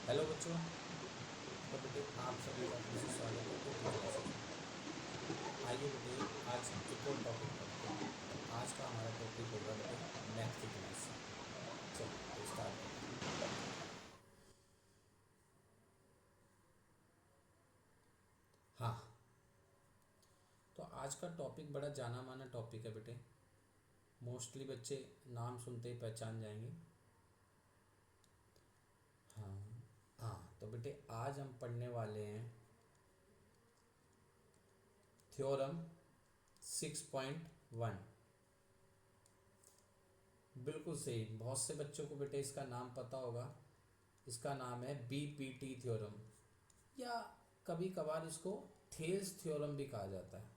Hello बच्चों। तो बेटे आप सभी का फिर से स्वागत है कुकिंग क्लासेस में। आइए बेटे, आज एक और टॉपिक पढ़ते हैं। तो आज का हमारा टॉपिक होगा बेटे मैथ की क्लास। चलिए तो स्टार्ट करते हैं। हाँ, तो आज का टॉपिक बड़ा जाना माना टॉपिक है बेटे। मोस्टली बच्चे नाम सुनते ही पहचान जाएंगे। हाँ हाँ, तो बेटे आज हम पढ़ने वाले हैं थ्योरम 6.1। बिल्कुल सही, बहुत से बच्चों को बेटे इसका नाम पता होगा। इसका नाम है बीपीटी थ्योरम, या कभी कभार इसको थेल्स थ्योरम भी कहा जाता है।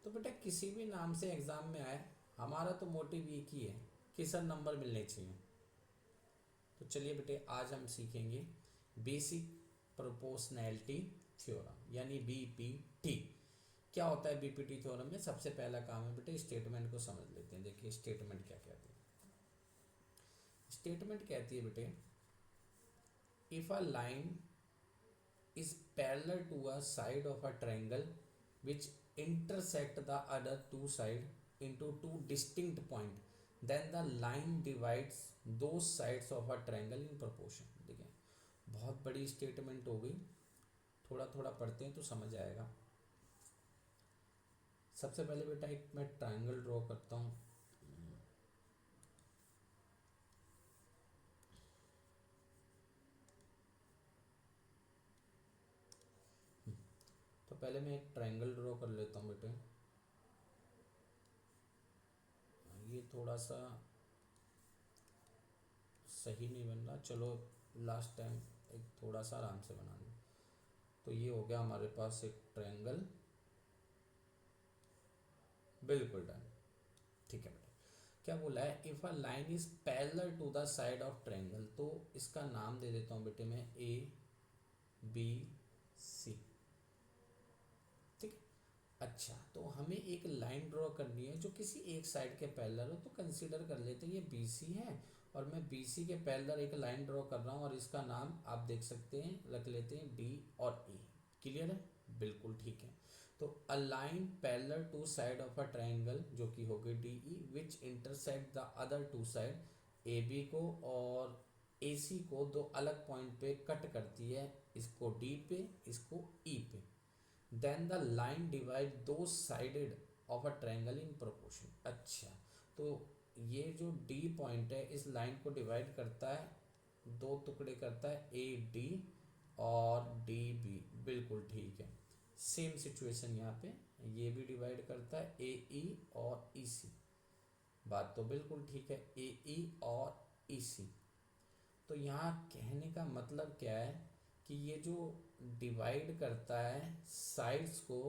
तो बेटा किसी भी नाम से एग्जाम में आए, हमारा तो मोटिव एक ही है कि सर नंबर मिलने चाहिए। तो चलिए बेटे आज हम सीखेंगे बेसिक प्रोपोर्शनैलिटी थ्योरम यानी बीपीटी। क्या होता है बीपीटी थ्योरम में? सबसे पहला काम है बेटे स्टेटमेंट को समझ लेते हैं। देखिए स्टेटमेंट क्या कहती है। स्टेटमेंट कहती है बेटे, if a line is parallel to a side of a triangle which intersect the other two side into two distinct point, then the line divides those sides of a triangle in proportion। देखिए बहुत बड़ी statement हो गई, थोड़ा थोड़ा पढ़ते हैं तो समझ आएगा। सबसे पहले बेटा एक मैं ट्राइंगल ड्रॉ करता हूँ। तो पहले मैं एक ट्राइंगल ड्रॉ कर लेता हूँ बेटे। ये थोड़ा सा सही नहीं बन रहा, चलो लास्ट टाइम एक थोड़ा सा आराम से बना लें। तो ये हो गया हमारे पास एक ट्रायंगल, बिल्कुल डन। ठीक है बेटा, क्या बोला है? If a line is parallel to the side of triangle, तो इसका नाम दे देता हूँ बेटे मैं ए बी सी। ठीक है। अच्छा, तो हमें एक लाइन ड्रॉ करनी है जो किसी एक साइड के पैरेलल हो। तो कंसीडर कर लेते हैं ये बी सी है और मैं बी सी के पैरेलल एक लाइन ड्रॉ कर रहा हूँ और इसका नाम आप देख सकते हैं, रख लेते हैं डी और ई। क्लियर है? बिल्कुल ठीक है। तो a line parallel to side of a triangle जो कि हो गई D E, which intersect the other two side A B को और ए सी को दो अलग पॉइंट पे कट करती है, इसको डी पे इसको ई पे। देन द लाइन डिवाइड दो sided of a triangle in proportion. अच्छा, तो ये जो डी पॉइंट है इस लाइन को डिवाइड करता है, दो टुकड़े करता है, ए डी और डी बी। बिल्कुल ठीक है। सेम सिचुएशन यहाँ पे, ये भी डिवाइड करता है ए ई और ई सी। बात तो बिल्कुल ठीक है, ए ई और ई सी। तो यहाँ कहने का मतलब क्या है कि ये जो डिवाइड करता है साइड्स को,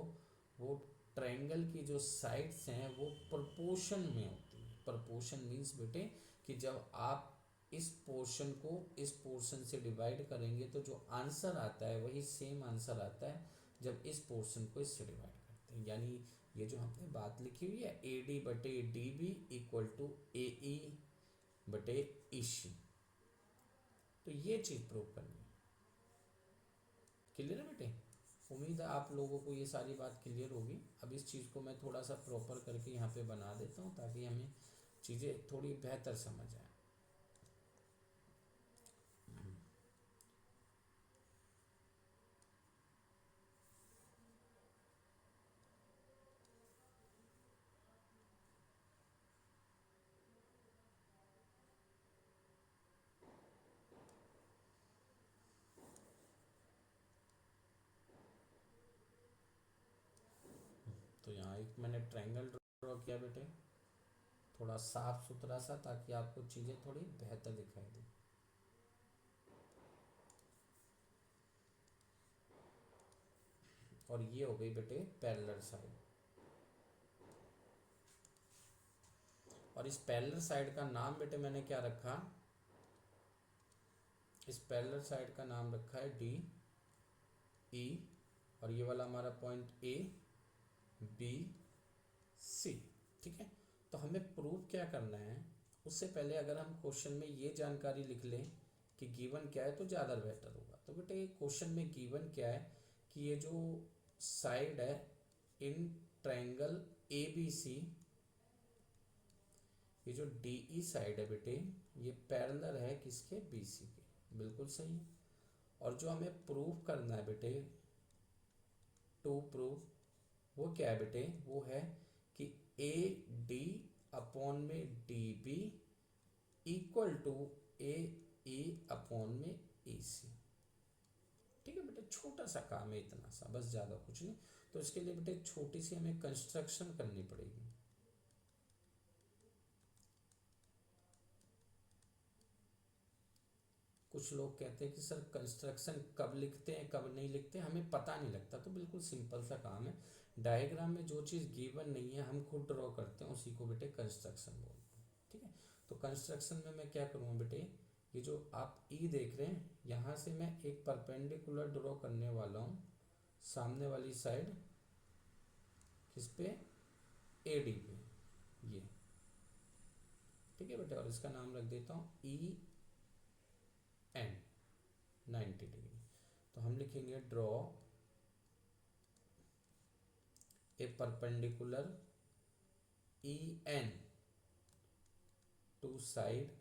वो ट्रायंगल की जो साइड्स हैं वो प्रोपोर्शन में होती है। प्रोपोर्शन मीन्स बेटे कि जब आप इस पोर्शन को इस पोर्शन से डिवाइड करेंगे तो जो आंसर आता है वही सेम आंसर आता है जब इस पोर्शन को इससे डिवाइड करते हैं। यानी ये जो हमने बात लिखी हुई है ए डी बटे D B equal to A ई बटे ई सी, तो ये चीज़ प्रूव करनी है। क्लियर है बेटे? उम्मीद है आप लोगों को ये सारी बात क्लियर होगी। अब इस चीज़ को मैं थोड़ा सा प्रॉपर करके यहाँ पे बना देता हूँ ताकि हमें चीज़ें थोड़ी बेहतर समझ आए। तो यहाँ एक मैंने ट्रायंगल ड्रॉ किया बेटे, थोड़ा साफ सुथरा सा, ताकि आपको चीज़ें थोड़ी बेहतर दिखाई दें। और ये हो गई बेटे पैरेलल साइड। और इस पैरेलल साइड का नाम बेटे मैंने क्या रखा? इस पैरेलल साइड का नाम रखा है डी ई, और ये वाला हमारा पॉइंट ए बी सी। ठीक है। तो हमें प्रूव क्या करना है? उससे पहले अगर हम क्वेश्चन में ये जानकारी लिख लें कि गिवन क्या है तो ज़्यादा बेटर होगा। तो बेटे ये क्वेश्चन में गिवन क्या है कि ये जो साइड है in triangle A B C, ये जो डी ई साइड है बेटे ये पैरेलल है किसके, बी सी के। बिल्कुल सही है। और जो हमें प्रूव करना है बेटे, टू प्रूव, वो क्या है बेटे, वो है कि ए डी अपॉन में D B equal to A E upon में ए सी। ठीक है बेटे, छोटा सा काम है, इतना सा बस, ज़्यादा कुछ नहीं। तो इसके लिए बेटे छोटी सी हमें कंस्ट्रक्शन करनी पड़ेगी। कुछ लोग कहते हैं कि सर कंस्ट्रक्शन कब लिखते हैं कब नहीं लिखते, हमें पता नहीं लगता। तो बिल्कुल सिंपल सा काम है, डायग्राम में जो चीज़ गिवन नहीं है हम खुद ड्रॉ करते हैं, उसी को बेटे कंस्ट्रक्शन बोलते हैं। ठीक है, तो कंस्ट्रक्शन में मैं क्या करूँगा बेटे, ये जो आप ई देख रहे हैं यहाँ से मैं एक परपेंडिकुलर ड्रॉ करने वाला हूँ सामने वाली साइड, किस पे, ए डी पे, ये। ठीक है बेटे, और इसका नाम रख देता हूँ ई एन 90 डिग्री। तो हम लिखेंगे draw a perpendicular E N to side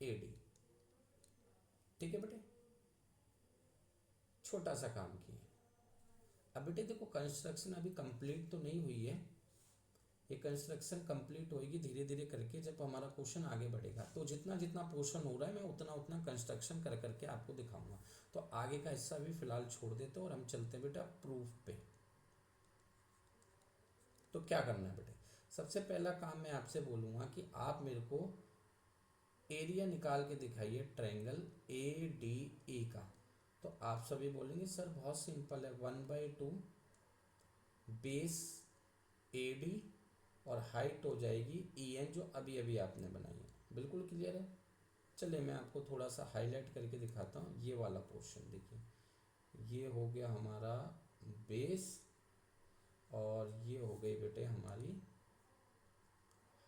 A D. ठीक है बेटे, छोटा सा काम किया। अब बेटे देखो कंस्ट्रक्शन अभी कंप्लीट तो नहीं हुई है, ये कंस्ट्रक्शन कंप्लीट होएगी धीरे धीरे करके जब हमारा क्वेश्चन आगे बढ़ेगा। तो जितना जितना पोर्शन हो रहा है मैं उतना उतना कंस्ट्रक्शन कर करके आपको दिखाऊंगा। तो आगे का हिस्सा भी फिलहाल छोड़ देते हैं और हम चलते हैं बेटा प्रूफ पे। तो क्या करना है बेटे, सबसे पहला काम मैं आपसे बोलूँगा कि आप मेरे को एरिया निकाल के दिखाइए ट्रायंगल ए डी ई का। तो आप सभी बोलेंगे सर बहुत सिंपल है, 1/2 बेस ए डी और हाइट हो जाएगी ई एन जो अभी अभी आपने बनाई है। बिल्कुल क्लियर है। चलिए मैं आपको थोड़ा सा हाईलाइट करके दिखाता हूँ। ये वाला पोर्शन देखिए, ये हो गया हमारा बेस और ये हो गई बेटे हमारी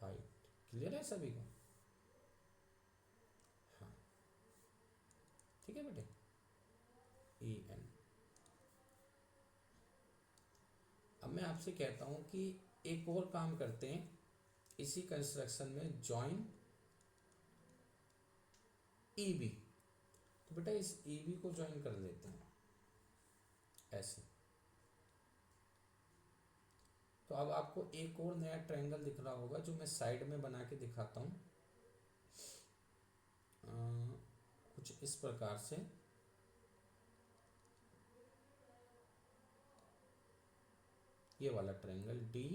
हाइट। क्लियर है सभी को? हाँ ठीक है बेटे, ई एन। अब मैं आपसे कहता हूँ कि एक और काम करते हैं इसी कंस्ट्रक्शन में, जॉइन ई बी। तो बेटा इस ई बी को ज्वाइन कर लेते हैं ऐसे। तो अब आपको एक और नया ट्रायंगल दिख रहा होगा जो मैं साइड में बना के दिखाता हूँ, कुछ इस प्रकार से। ये वाला ट्रायंगल डी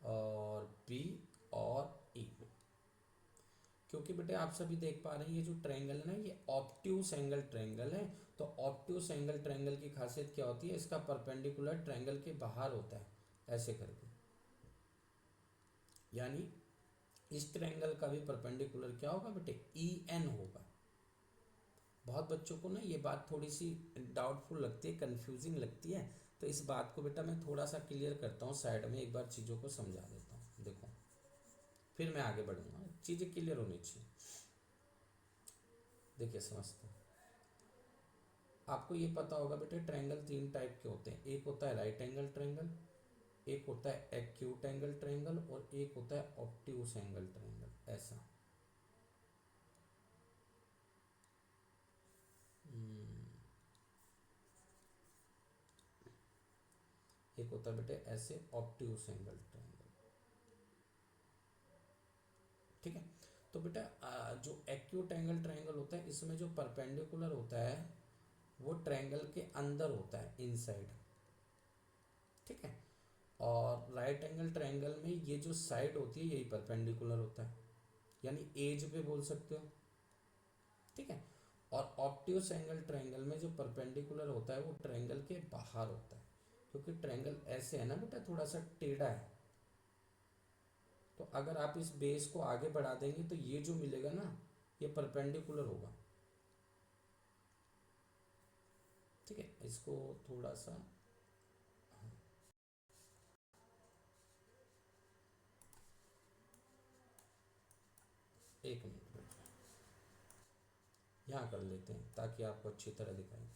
और बी और ई, क्योंकि बेटे आप सभी देख पा रहे हैं ये जो ट्रायंगल है ना ये ऑब्ट्यूस एंगल ट्रायंगल है। तो ऑब्ट्यूस एंगल ट्रायंगल की खासियत क्या होती है, इसका परपेंडिकुलर ट्रायंगल के बाहर होता है ऐसे करके, यानी इस ट्रायंगल का भी परपेंडिकुलर क्या होगा बेटे, ई एन होगा। बहुत बच्चों को ना ये बात थोड़ी सी डाउटफुल लगती है, कंफ्यूजिंग लगती है। तो इस बात को बेटा मैं थोड़ा सा क्लियर करता हूँ साइड में, एक बार चीज़ों को समझा देता हूँ। देखो फिर मैं आगे बढ़ूंगा, चीज़ें क्लियर होनी चाहिए। देखिए समझते हैं, आपको ये पता होगा बेटे ट्रायंगल तीन टाइप के होते हैं, एक होता है राइट एंगल ट्रायंगल, एक होता है एक्यूट एंगल ट्रायंगल और एक होता है ऑब्ट्यूस एंगल ट्रायंगल। ऐसा एक होता है बेटे ऐसे ऑब्ट्यूस एंगल ट्रायंगल। ठीक है, तो बेटा जो एक्यूट एंगल ट्रायंगल होता है इसमें जो परपेंडिकुलर होता है वो ट्रायंगल के अंदर होता है, इनसाइड। ठीक है, और राइट एंगल ट्रायंगल में ये जो साइड होती है यही परपेंडिकुलर होता है, यानी एज पे बोल सकते हो। ठीक है, और ऑब्ट्यूस एंगल ट्रायंगल में जो परपेंडिकुलर होता है वो ट्रायंगल के बाहर होता है, क्योंकि ट्रायंगल ऐसे है ना बेटा थोड़ा सा टेढ़ा है। तो अगर आप इस बेस को आगे बढ़ा देंगे तो ये जो मिलेगा ना ये परपेंडिकुलर होगा। ठीक है, इसको थोड़ा सा, एक मिनट बेटा, यहाँ कर लेते हैं ताकि आपको अच्छी तरह दिखाए।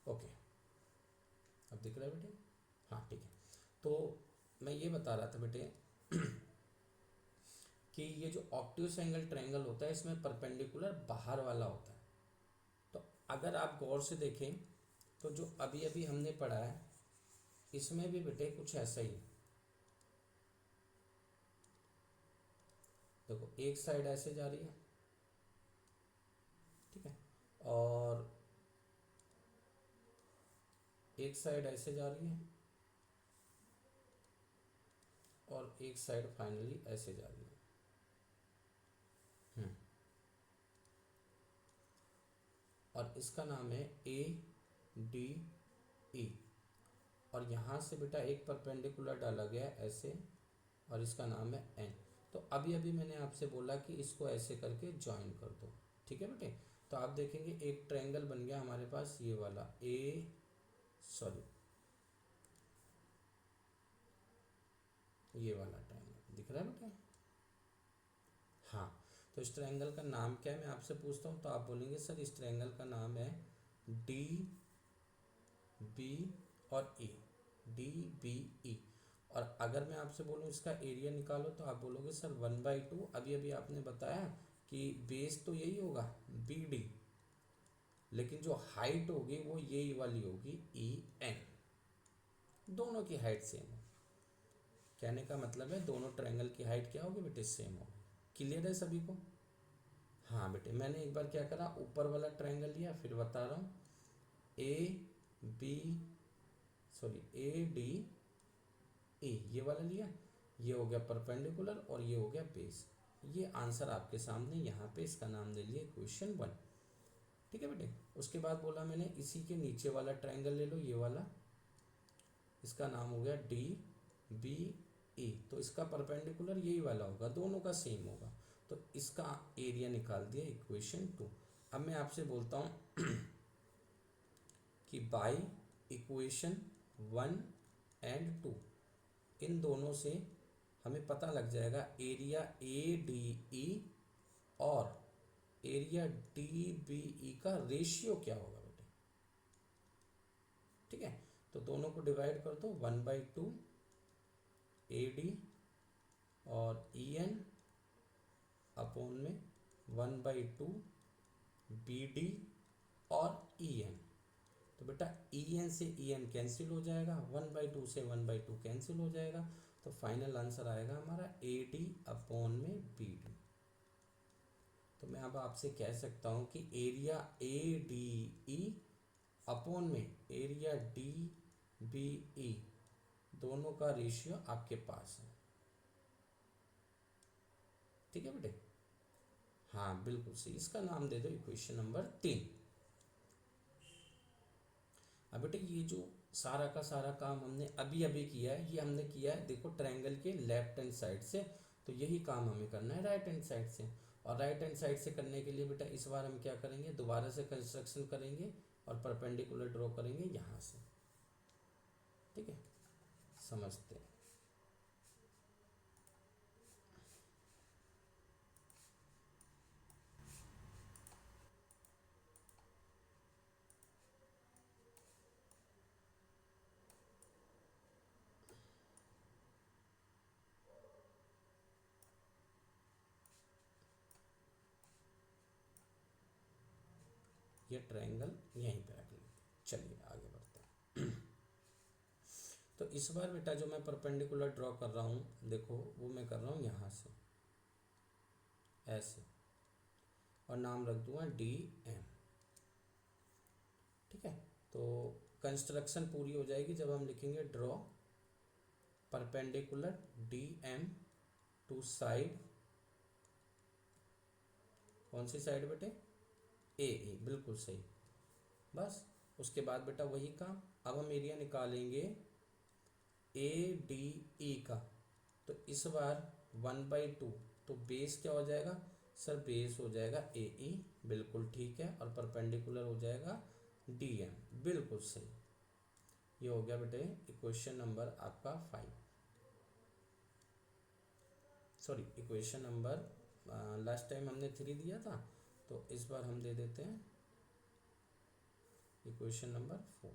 ओके, अब दिख रहा है बेटे? हाँ ठीक है। तो मैं ये बता रहा था बेटे कि ये जो ऑब्ट्यूस एंगल ट्रायंगल होता है इसमें परपेंडिकुलर बाहर वाला होता है। तो अगर आप गौर से देखें तो जो अभी अभी हमने पढ़ा है इसमें भी बेटे कुछ ऐसा ही है। देखो एक साइड ऐसे जा रही है, ठीक है, और एक साइड ऐसे जा रही है, और एक साइड फाइनली ऐसे जा रही है। और इसका नाम है ADE। और यहाँ से बेटा एक परपेंडिकुलर डाला गया ऐसे, और इसका नाम है N। तो अभी अभी मैंने आपसे बोला कि इसको ऐसे करके ज्वाइन कर दो, ठीक है बेटे। तो आप देखेंगे एक ट्रायंगल बन गया हमारे पास, ये वाला ये वाला ट्रायंगल दिख रहा है बेटा? हाँ। तो इस ट्रायंगल का नाम क्या है मैं आपसे पूछता हूँ, तो आप बोलेंगे सर इस ट्रायंगल का नाम है DB और DBE। और अगर मैं आपसे बोलूँ इसका एरिया निकालो तो आप बोलोगे सर 1/2। अभी अभी आपने बताया कि बेस तो यही होगा BD, लेकिन जो हाइट होगी वो यही वाली होगी EN। दोनों की हाइट सेम है। कहने का मतलब है दोनों ट्रायंगल की हाइट क्या होगी बेटे? सेम होगी। क्लियर है सभी को? हाँ बेटे, मैंने एक बार क्या करा, ऊपर वाला ट्रायंगल लिया, फिर बता रहा हूँ ADE ये वाला लिया, ये हो गया परपेंडिकुलर और ये हो गया बेस। ये आंसर आपके सामने यहाँ पे, इसका नाम दे लिए क्वेश्चन 1, ठीक है बेटे। उसके बाद बोला मैंने इसी के नीचे वाला ट्रायंगल ले लो, ये वाला, इसका नाम हो गया DBE। तो इसका परपेंडिकुलर यही वाला होगा, दोनों का सेम होगा। तो इसका एरिया निकाल दिया, इक्वेशन 2। अब मैं आपसे बोलता हूँ कि बाई इक्वेशन 1 एंड 2 इन दोनों से हमें पता लग जाएगा एरिया ADE और एरिया DBE का रेशियो क्या होगा बेटे, ठीक है। तो दोनों को डिवाइड कर दो, 1/2 AD और EN अपॉन में 1/2 BD और EN। तो बेटा EN से EN कैंसिल हो जाएगा, 1/2 से 1/2 कैंसिल हो जाएगा। तो फाइनल आंसर आएगा हमारा AD अपॉन में BD। तो मैं अब आपसे कह सकता हूँ कि एरिया ADE अपॉन में एरिया DBE दोनों का रेशियो आपके पास है, ठीक है बेटे? हाँ बिल्कुल सही। इसका नाम दे दो इक्वेशन नंबर 3। अब बेटे ये जो सारा का सारा काम हमने अभी अभी किया है, ये हमने किया है देखो ट्रायंगल के लेफ्ट हैंड साइड से। तो यही काम हमें करना है राइट हैंड साइड से। और राइट हैंड साइड से करने के लिए बेटा इस बार हम क्या करेंगे, दोबारा से कंस्ट्रक्शन करेंगे और परपेंडिकुलर ड्रॉ करेंगे यहाँ से, ठीक है। समझते हैं। ये ट्रायंगल यहीं पे रख लेंगे। चलिए आगे बढ़ते हैं। तो इस बार बेटा जो मैं परपेंडिकुलर ड्रॉ कर रहा हूँ देखो, वो मैं कर रहा हूँ यहाँ से ऐसे, और नाम रख दूंगा DM, ठीक है। तो कंस्ट्रक्शन पूरी हो जाएगी जब हम लिखेंगे draw perpendicular DM to side, कौन सी साइड बेटे? AE, बिल्कुल सही। बस उसके बाद बेटा वही काम, अब हम एरिया निकालेंगे ADE का। तो इस बार 1/2, तो बेस क्या हो जाएगा सर? बेस हो जाएगा AE, बिल्कुल ठीक है। और परपेंडिकुलर हो जाएगा DM, बिल्कुल सही। ये हो गया बेटे इक्वेशन नंबर आपका 5, sorry equation number last time हमने 3 दिया था, तो इस बार हम दे देते हैं इक्वेशन नंबर 4।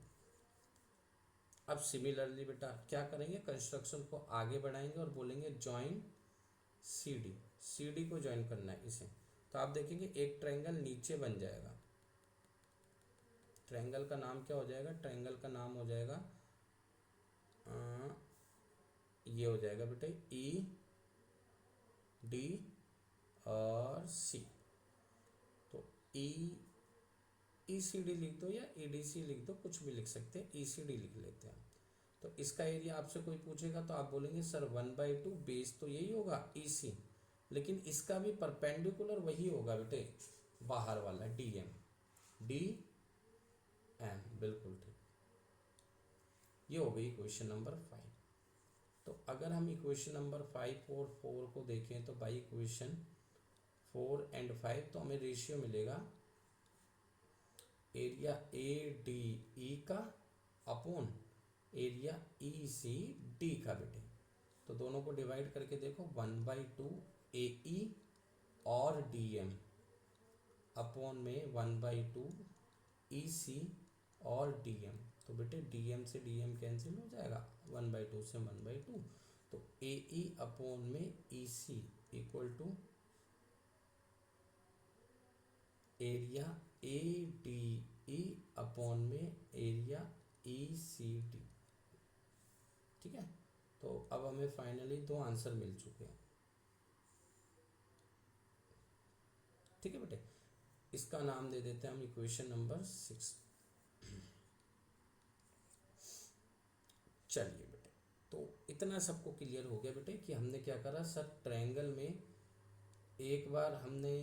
अब सिमिलरली बेटा क्या करेंगे, कंस्ट्रक्शन को आगे बढ़ाएंगे और बोलेंगे join C D, C D को ज्वाइन करना है इसे। तो आप देखेंगे एक ट्रायंगल नीचे बन जाएगा, ट्रायंगल का नाम क्या हो जाएगा, ट्रायंगल का नाम हो जाएगा ये हो जाएगा बेटे ई डी और सी। तो ई सी डी लिख दो या ई डी सी लिख दो, कुछ भी लिख सकते हैं, ई सी डी लिख लेते हैं। तो इसका एरिया आपसे कोई पूछेगा तो आप बोलेंगे सर 1/2 बेस तो यही होगा ई सी, लेकिन इसका भी परपेंडिकुलर वही होगा बेटे, बाहर वाला डी एम, डी एम, बिल्कुल ठीक। ये हो गई क्वेश्चन नंबर 5। तो अगर हम इक्वेशन नंबर 5 और 4 को देखें तो बाई इक्वेशन 4 एंड 5 तो हमें रेशियो मिलेगा एरिया ए डी ई का upon area E C D का बेटे। तो दोनों को डिवाइड करके देखो 1/2 ए ई और डी एम अपॉन में 1/2 ई सी और डी एम। तो बेटे डी एम से डी एम कैंसिल हो जाएगा, 1/2 से 1/2। तो ए ई अपॉन में E C equal to area A D E upon में एरिया ई सी डी। ठीक है, तो अब हमें फाइनली 2 आंसर मिल चुके हैं। ठीक है बेटे, इसका नाम दे देते हैं हम इक्वेशन नंबर 6। चलिए बेटे, तो इतना सबको क्लियर हो गया बेटे कि हमने क्या करा सर, ट्रायंगल में एक बार हमने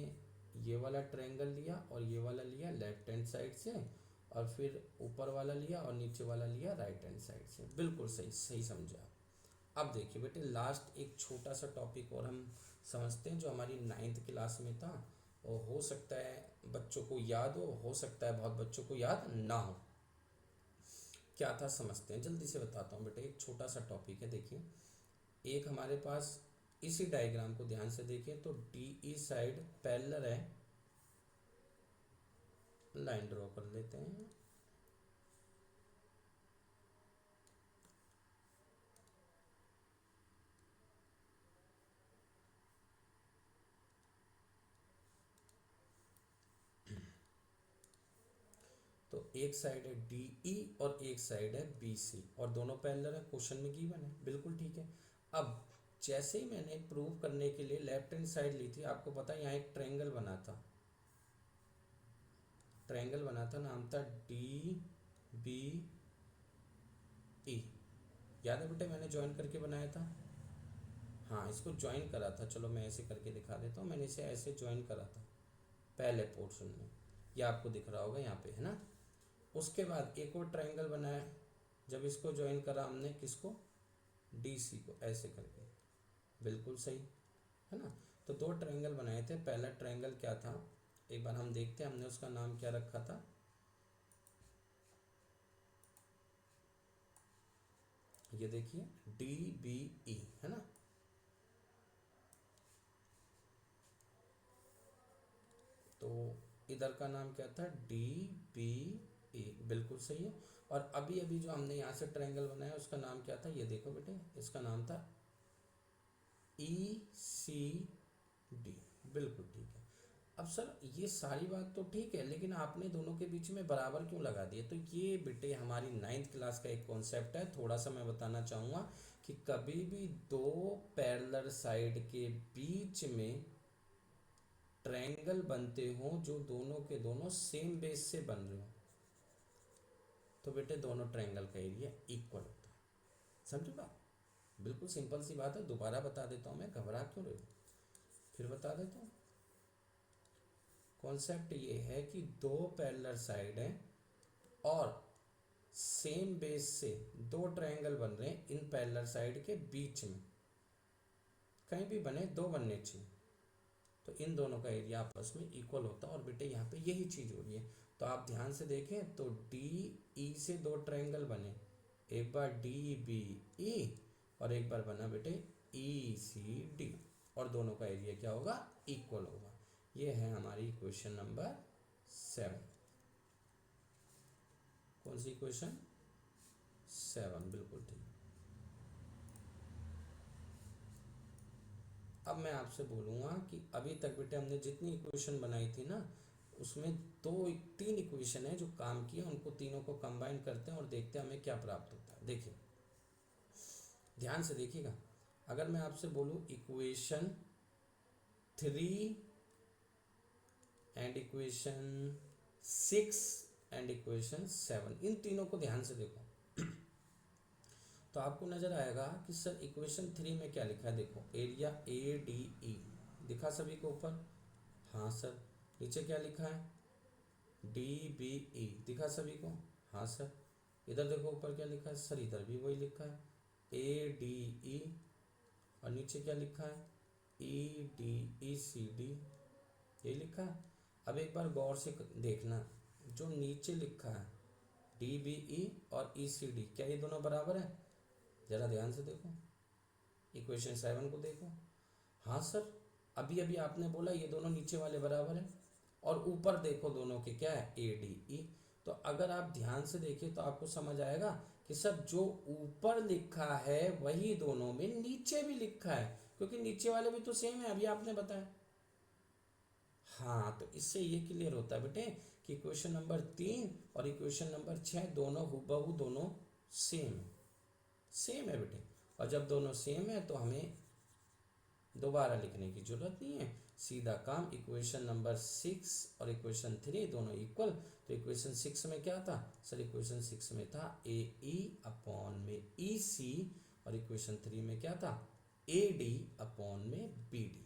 ये वाला ट्रायंगल लिया और ये वाला लिया लेफ्ट हैंड साइड से, और फिर ऊपर वाला लिया और नीचे वाला लिया राइट हैंड साइड से। बिल्कुल सही सही समझा। अब देखिए बेटे लास्ट एक छोटा सा टॉपिक और हम समझते हैं जो हमारी 9th क्लास में था, और हो सकता है बच्चों को याद हो सकता है बहुत बच्चों को याद ना हो। क्या था समझते हैं, जल्दी से बताता हूँ बेटे। एक छोटा सा टॉपिक है, देखिए एक हमारे पास इसी डायग्राम को ध्यान से देखिए तो डी ई साइड पैरेलल है, लाइन ड्रॉ कर लेते हैं। तो एक साइड है डी ई और एक साइड है बी सी, और दोनों पैरेलल है, क्वेश्चन में गिवन है, बिल्कुल ठीक है। अब जैसे ही मैंने प्रूव करने के लिए लेफ्ट हैंड साइड ली थी, आपको पता है यहाँ एक ट्रायंगल बना था, ट्रायंगल बना था, नाम था डी बी ई। याद है बेटे मैंने ज्वाइन करके बनाया था, हाँ इसको ज्वाइन करा था। चलो मैं ऐसे करके दिखा देता हूँ, मैंने इसे ऐसे ज्वाइन करा था पहले पोर्शन में, ये आपको दिख रहा होगा यहाँ पे, है ना। उसके बाद एक और ट्रायंगल बनाया, जब इसको ज्वाइन करा हमने किसको, डी सी को, ऐसे करके, बिल्कुल सही है ना। तो 2 ट्रायंगल बनाए थे। पहला ट्रायंगल क्या था, एक बार हम देखते हैं, हमने उसका नाम क्या रखा था, ये देखिए डी बी ई, है ना। तो इधर का नाम क्या था, डी बी ए, बिल्कुल सही है। और अभी अभी जो हमने यहाँ से ट्रायंगल बनाया उसका नाम क्या था, ये देखो बेटे, इसका नाम था ई सी डी, बिल्कुल ठीक है। अब सर ये सारी बात तो ठीक है, लेकिन आपने दोनों के बीच में बराबर क्यों लगा दिए। तो ये बेटे हमारी 9th क्लास का एक कॉन्सेप्ट है, थोड़ा सा मैं बताना चाहूँगा कि कभी भी 2 पैरेलल साइड के बीच में ट्रायंगल बनते हो जो दोनों के दोनों सेम बेस से बन रहे हो, तो बेटे दोनों ट्रायंगल का एरिया इक्वल होता है। समझो बात, बिल्कुल सिंपल सी बात है। दोबारा बता देता हूँ मैं, घबरा क्यों रहे हो, फिर बता देता हूँ। कॉन्सेप्ट ये है कि 2 पैरेलल साइड हैं और सेम बेस से 2 ट्रायंगल बन रहे हैं, इन पैरेलल साइड के बीच में कहीं भी बने, 2 बनने चाहिए, तो इन दोनों का एरिया आपस में इक्वल होता है। और बेटे यहाँ पे यही चीज़ हो रही है, तो आप ध्यान से देखें तो डी ई से 2 ट्रायंगल बने, एक बार डी बी ई और एक बार बना बेटे ई सी डी, और दोनों का एरिया क्या होगा, इक्वल होगा। ये है हमारी क्वेश्चन नंबर 7। कौन सी क्वेश्चन, 7, बिल्कुल ठीक। अब मैं आपसे बोलूँगा कि अभी तक बेटे हमने जितनी इक्वेशन बनाई थी ना, उसमें 3 इक्वेशन है जो काम की है, उनको तीनों को कंबाइन करते हैं और देखते हैं हमें क्या प्राप्त होता है। देखिए ध्यान से देखिएगा, अगर मैं आपसे बोलूँ equation 3 and equation 6 and equation 7, इन तीनों को ध्यान से देखो तो आपको नजर आएगा कि सर इक्वेशन 3 में क्या लिखा है। देखो एरिया ए डी ई दिखा सभी को ऊपर, हाँ सर। नीचे क्या लिखा है, डी बी ई दिखा सभी को, हाँ सर। इधर देखो ऊपर क्या लिखा है सर, इधर भी वही लिखा है ए डी ई, और नीचे क्या लिखा है E D E C D, ये लिखा है। अब एक बार गौर से देखना, जो नीचे लिखा है डी बी ई और ई सी डी, क्या ये दोनों बराबर है, जरा ध्यान से देखो। इक्वेशन 7 को देखो, हाँ सर अभी अभी आपने बोला ये दोनों नीचे वाले बराबर है, और ऊपर देखो दोनों के क्या है ए डी ई। तो अगर आप ध्यान से देखिए तो आपको समझ आएगा कि सर जो ऊपर लिखा है वही दोनों में नीचे भी लिखा है, क्योंकि नीचे वाले भी तो सेम है, अभी आपने बताया। हाँ, तो इससे ये क्लियर होता है बेटे कि इक्वेशन नंबर 3 और इक्वेशन नंबर 6 दोनों हुबहू दोनों सेम है बेटे। और जब दोनों सेम है तो हमें दोबारा लिखने की जरूरत नहीं है, सीधा काम इक्वेशन नंबर 6 और इक्वेशन 3 दोनों इक्वल। तो इक्वेशन 6 में क्या था सर, इक्वेशन 6 में था ए ई अपॉन में ई सी, और इक्वेशन 3 में क्या था ए डी अपॉन में बी डी।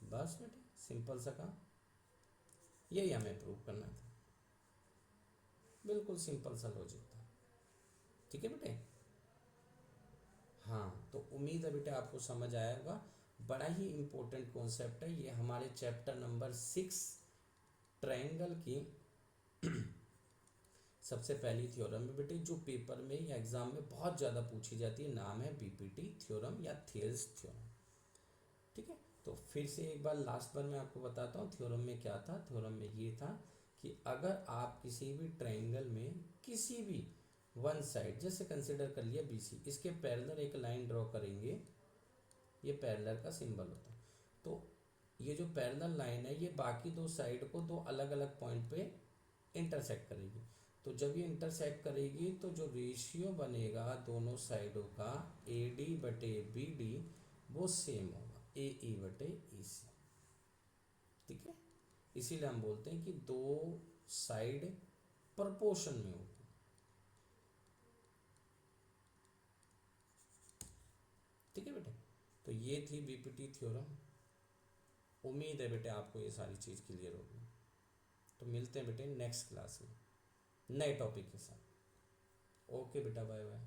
बस बेटे सिंपल सा काम, यही हमें प्रूव करना था, बिल्कुल सिंपल सा लॉजिक था। ठीक है बेटे, हाँ तो उम्मीद है बेटे आपको समझ आया होगा। बड़ा ही इम्पोर्टेंट कॉन्सेप्ट है ये, हमारे चैप्टर नंबर 6 ट्रायंगल की सबसे पहली थ्योरम है बेटे, जो पेपर में या एग्जाम में बहुत ज़्यादा पूछी जाती है। नाम है बीपीटी थ्योरम या थियर्स थ्योरम। ठीक है, तो फिर से एक बार लास्ट बार मैं आपको बताता हूँ थ्योरम में क्या था। थ्योरम में ये था कि अगर आप किसी भी ट्रायंगल में किसी भी वन साइड, जैसे कंसिडर कर लिया बीसी, इसके पैरेलल एक लाइन ड्रॉ करेंगे, ये पैरेलल का सिंबल होता है। तो ये जो पैरेलल लाइन है ये बाकी दो साइड को दो अलग अलग पॉइंट पे इंटरसेक्ट करेगी। तो जब ये इंटरसेक्ट करेगी तो जो रेशियो बनेगा दोनों साइडों का ए डी बटे बी डी वो सेम होगा ए ई बटे ई सी। ठीक है, इसीलिए हम बोलते हैं कि दो साइड प्रोपोर्शन में होगी। ठीक है बेटे, तो ये थी बीपीटी थ्योरम। उम्मीद है बेटे आपको ये सारी चीज़ क्लियर होगी। तो मिलते हैं बेटे नेक्स्ट क्लास में नए टॉपिक के साथ। ओके बेटा, बाय बाय।